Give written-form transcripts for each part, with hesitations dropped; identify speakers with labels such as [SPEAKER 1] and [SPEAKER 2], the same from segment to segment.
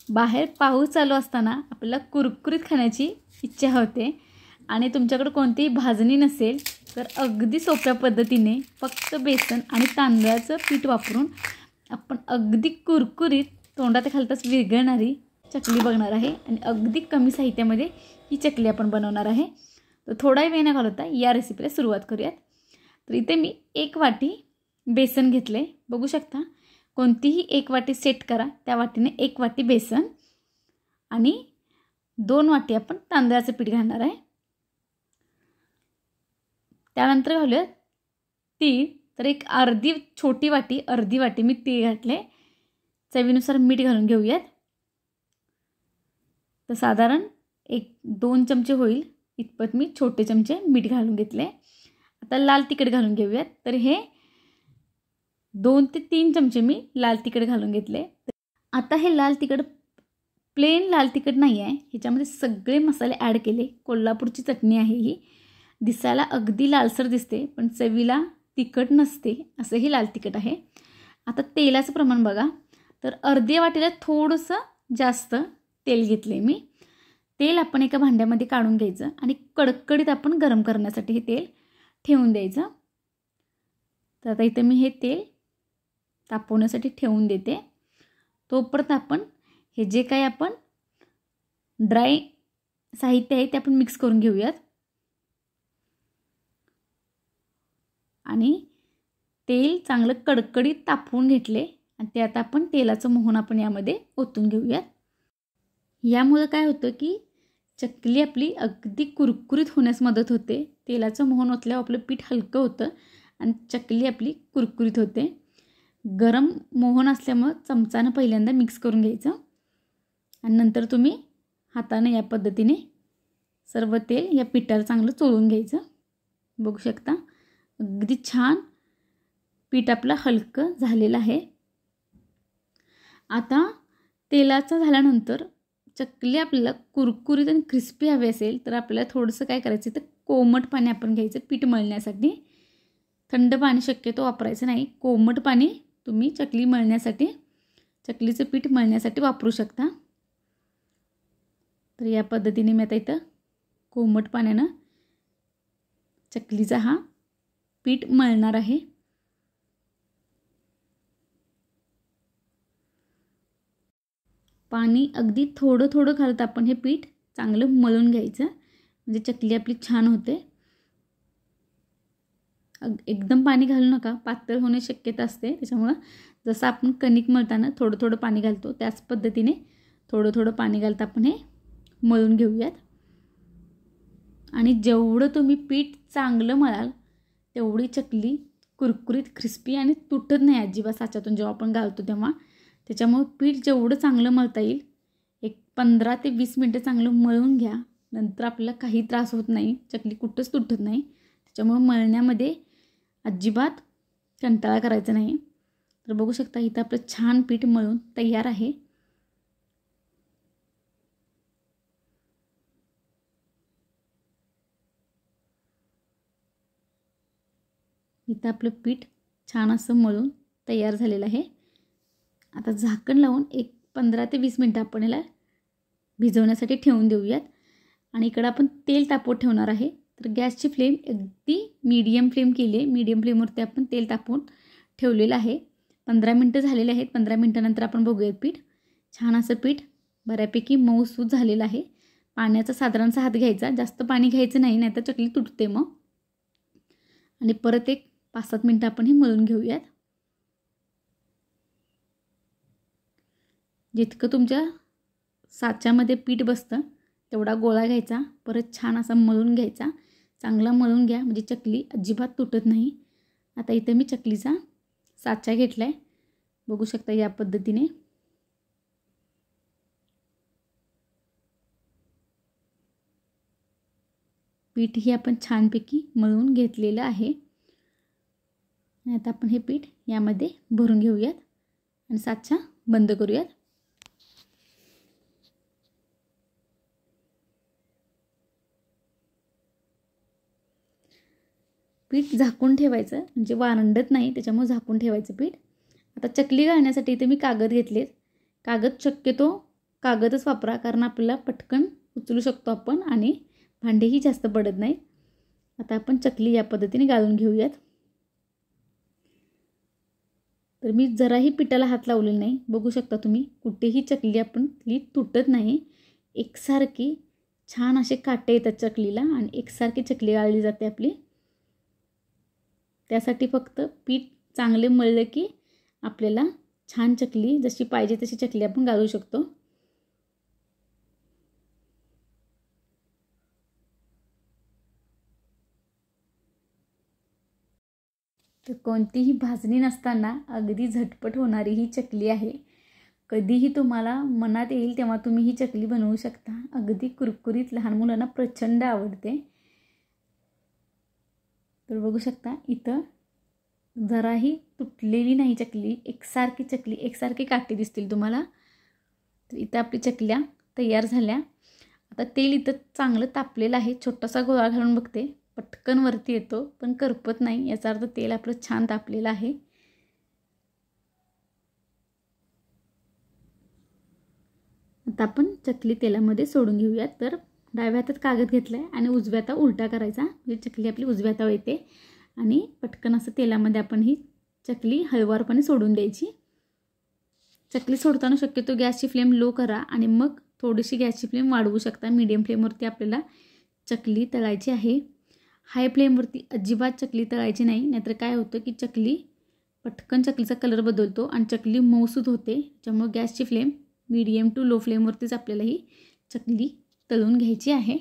[SPEAKER 1] बाहेर पाऊस चालू असताना आपल्याला कुरकुरीत खाण्याची इच्छा होते आणि तुमच्याकडे कोणतीही भाजणी नसेल तर अगदी सोप्या पद्धतीने फक्त बेसन आणि तांदळाचं पीठ वापरून आपण अगदी कुरकुरीत तोंडात घालताच विरघळणारी चकली बघणार आहे आणि अगदी कमी साहित्यामध्ये ही चकली आपण बनवणार आहे। तर थोडाही वेळ न घालवता या रेसिपीला सुरुवात करूयात। तर इथे मी 1 वाटी बेसन घेतले, बघू शकता कोणतीही 1 वाटी सेट करा, त्या वाटीने 1 वाटी बेसन आणि 2 वाटी आपण तांदळाचं पीठ घालणार आहे। त्यानंतर घालूया तीळ, तर एक अर्धी वाटी मी तीळ घातले। चवीनुसार मीठ घालून घेऊयात। तर साधारण 1-2 चमचे होईल इतपत मी छोटे चमचे मीठ घालून घेतले। आता लाल तिखट घालून घेऊयात। तर हे 2 ते 3 चमचे मी लाल तिखट घालून घेतले। आता हे लाल तिखट प्लेन लाल तिखट नाही आहे, ह्याच्यामध्ये सगळे मसाले ॲड केले। कोल्हापूरची चटणी आहे ही, दिसायला अगदी लालसर दिसते पण चवीला तिखट नसते, असं हे लाल तिखट आहे। आता तेलाचं प्रमाण बघा, तर अर्ध्या वाटीला थोडंसं जास्त तेल घेतले मी। तेल आपण एका भांड्यामध्ये काढून घ्यायचं आणि कडकडीत आपण गरम करण्यासाठी हे तेल ठेवून द्यायचं। तर आता इथे मी हे तेल तापवण्यासाठी ठेवून देते। तोपर्यंत आपण हे जे काही आपण ड्राय साहित्य आहे ते आपण मिक्स करून घेऊयात आणि तेल चांगलं कडकडीत तापवून घेतले आणि ते आता आपण तेलाचं मोहन आपण यामध्ये ओतून घेऊयात। यामुळे काय होतं की चकली आपली अगदी कुरकुरीत होण्यास मदत होते। तेलाचं मोहन ओतल्यावर आपलं पीठ हलकं होतं आणि चकली आपली कुरकुरीत होते। गरम मोहन असल्यामुळे चमचानं पहिल्यांदा मिक्स करून घ्यायचं आणि नंतर तुम्ही हाताने या पद्धतीने सर्व तेल या पिठाला चांगलं चोळून घ्यायचं। बघू शकता अगदी छान पीठ आपलं हलकं झालेलं आहे। आता तेलाचं झाल्यानंतर चकली आपल्याला कुरकुरीत आणि क्रिस्पी हवी असेल तर आपल्याला थोडंसं काय करायचं, तर कोमट पाणी आपण घ्यायचं पीठ मळण्यासाठी। थंड पाणी शक्यतो वापरायचं नाही, कोमट पाणी तुम्ही चकली मळण्यासाठी, चकलीचं पीठ मळण्यासाठी वापरू शकता। तर या पद्धतीने मी आता इथं कोमट पाण्यानं चकलीचा हा पीठ मळणार आहे। पाणी अगदी थोडं थोडं घालत आपण हे पीठ चांगलं मळून घ्यायचं, म्हणजे चकली आपली छान होते। एकदम पाणी घालू नका, पातळ होण्याची शक्यता असते। त्याच्यामुळे जसं आपण कणिक मळताना थोडं थोडं पाणी घालतो त्याच पद्धतीने थोडं थोडं पाणी घालता आपण हे मळून घेऊयात। आणि जेवढं तुम्ही पीठ चांगलं मळाल तेवढी चकली कुरकुरीत क्रिस्पी आणि तुटत नाही अजिबात साच्यातून जेव्हा आपण घालतो तेव्हा। त्याच्यामुळे पीठ जेवढं चांगलं मळता येईल 15 ते 20 मिनटं चांगलं मळून घ्या, नंतर आपल्याला काही त्रास होत नाही, चकली कुठंच तुटत नाही। त्याच्यामुळे मळण्यामध्ये अजिबात कंटाळा करायचा नाही। तर बघू शकता इथं आपलं छान पीठ मळून तयार आहे। इथं आपलं पीठ छान असं मळून तयार झालेलं आहे। आता झाकण लावून 15 ते 20 मिनटं आपण याला भिजवण्यासाठी ठेवून देऊयात। आणि इकडं आपण तेल तापवत ठेवणार आहे। तर गॅसची फ्लेम अगदी मीडियम फ्लेम केली आहे। मीडियम फ्लेमवरती आपण तेल तापवून ठेवलेलं आहे। 15 मिनटं झालेले आहेत। 15 मिनटानंतर आपण बघूयात पीठ छान असं पीठ बऱ्यापैकी मऊसूत झालेलं आहे। पाण्याचा साधारणसा हात घ्यायचा, जास्त पाणी घ्यायचं नाही, नाहीतर चकली तुटते मग। आणि परत 5-7 मिनटं आपण हे मळून घेऊयात। जितकं तुमच्या साच्यामध्ये पीठ बसतं तेवढा गोळा घ्यायचा, परत छान असा मळून घ्यायचा। चांगला मळून घ्या म्हणजे चकली अजिबात तुटत नाही। आता इथे मी चकलीचा साचा घेतला आहे, बघू शकता या पद्धतीने। पीठही आपण छानपैकी मळून घेतलेलं आहे। आता आपण हे पीठ यामध्ये भरून घेऊयात आणि साचा बंद करूयात। पीठ झाकून ठेवायचं म्हणजे वारंडत नाही, त्याच्यामुळे झाकून ठेवायचं पीठ। आता चकली घालण्यासाठी इथे मी कागद घेतलेत। कागद शक्यतो कागदच वापरा, कारण आपल्याला पटकन उचलू शकतो आपण आणि भांडेही जास्त पडत नाही. आता आपण चकली या पद्धतीने घालून घेऊयात. तर मी जराही पिठाला हात लावलेला नाही. बघू शकता तुम्ही, कुठेही चकली आपली तुटत नाही. एकसारखी छान असे काटे येतात चकलीला आणि एकसारखी चकली गाळली जाते आपली. त्यासाठी फक्त पीठ चांगले मळलं की आपल्याला छान चकली जशी पाहिजे तशी चकली आपण गाळू शकतो. तर कोणतीही भाजणी नसताना अगदी झटपट होणारी ही चकली आहे. कधीही तुम्हाला मनात येईल तेव्हा तुम्ही ही चकली बनवू शकता. अगदी कुरकुरीत, लहान मुलांना प्रचंड आवडते. तर बघू शकता, इथं जराही तुटलेली नाही चकली, एकसारखी चकली, एकसारखे काटे दिसतील तुम्हाला. तर इथं आपली चकल्या तयार झाल्या. आता तेल इथं चांगलं तापलेलं आहे. छोटासा गोळा घालून बघते, पटकन वरती येतो पण करपत नाही, याचा अर्थ तेल आपलं छान तापलेलं आहे. आता आपण चकली तेलामध्ये सोडून घेऊयात. तर डाव्या हातात कागद घेतला आहे आणि उजव्या हातात उलटा करायचा, म्हणजे चकली आपली उजव्या हातावर येते. आणि पटकन असं तेलामध्ये आपण ही चकली हळुवारपणे सोडून द्यायची. चकली सोडताना शक्यतो गॅसची फ्लेम लो करा आणि मग थोडीशी गॅसची फ्लेम वाढवू शकता. मीडियम फ्लेमवरती आपल्याला चकली तळायची आहे. हाय फ्लेमवरती अजिबात चकली तळायची नाही, नाहीतर काय होतं की पटकन चकलीचा कलर बदलतो आणि चकली मऊसूद होते. त्यामुळे गॅसची फ्लेम मीडियम टू लो फ्लेमवरतीच आपल्याला ही चकली तळून घ्यायची आहे.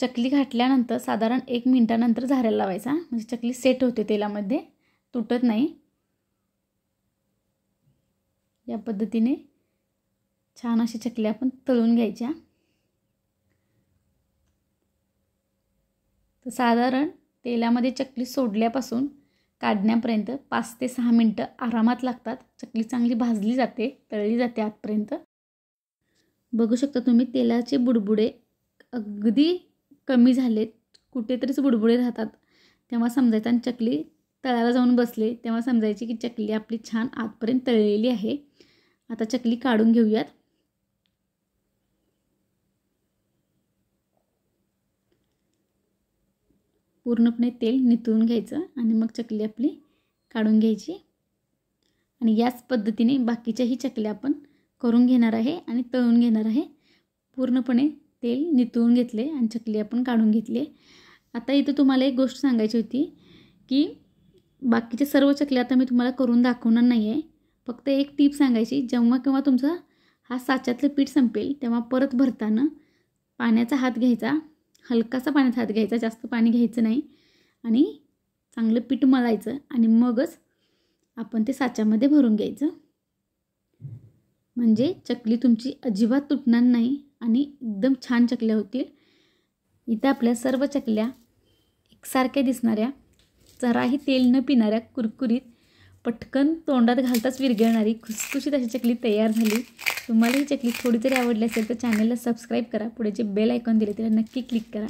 [SPEAKER 1] चकली घातल्यानंतर साधारण 1 मिनिटानंतर झाऱ्याला लावायचा, म्हणजे चकली सेट होते तेलामध्ये, तुटत नाही. या पद्धतीने छान अशी चकली आपण तळून घ्यायच्या. तर साधारण तेलामध्ये चकली सोडल्यापासून काढण्यापर्यंत 5 ते 6 मिनटं आरामात लागतात. चकली चांगली भाजली जाते, तळली जाते आतपर्यंत. बघू शकता तुम्ही, तेलाचे बुडबुडे अगदी कमी झालेत. कुठेतरीच बुडबुडे राहतात तेव्हा समजायचं, आणि चकली तळाला जाऊन बसले तेव्हा समजायची की चकली आपली छान आतपर्यंत तळलेली आहे. आता चकली काढून घेऊयात. पूर्णपणे तेल नितळून घ्यायचं आणि मग चकली आपली काढून घ्यायची. आणि याच पद्धतीने बाकीच्याही चकल्या आपण करून घेणार आहे आणि तळून घेणार आहे. पूर्णपणे तेल नितळून घेतले आणि चकली आपण काढून घेतली. आता इथं तुम्हाला एक गोष्ट सांगायची होती की बाकीचे सर्व चकल्या आता मी तुम्हाला करून दाखवणार नाही आहे. फक्त एक टीप सांगायची, जेव्हा केव्हा तुमचा हा साच्यातलं पीठ संपेल तेव्हा परत भरताना पाण्याचा हात घ्यायचा, हलकासा पाण्याचा हात घ्यायचा, जास्त पाणी घ्यायचं नाही, आणि चांगलं पीठ मळायचं आणि मगच आपण ते साच्यामध्ये भरून घ्यायचं. म्हणजे चकली तुमची अजिबात तुटणार नाही आणि एकदम छान चकल्या होतील. इथं आपल्या सर्व चकल्या एकसारख्या दिसणाऱ्या, जराही तेल न पिणाऱ्या, कुरकुरीत, पटकन तोंडात घालताच विरघळणारी खुसखुशीत अशी चकली तयार झाली. तुम्हाला ही चकली थोडी तरी आवडली असेल तर चॅनलला सबस्क्राईब करा, पुढे जे बेल आयकॉन दिले त्याला नक्की क्लिक करा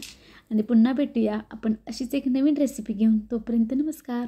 [SPEAKER 1] आणि पुन्हा भेटूया आपण अशीच एक नवीन रेसिपी घेऊन. तोपर्यंत नमस्कार.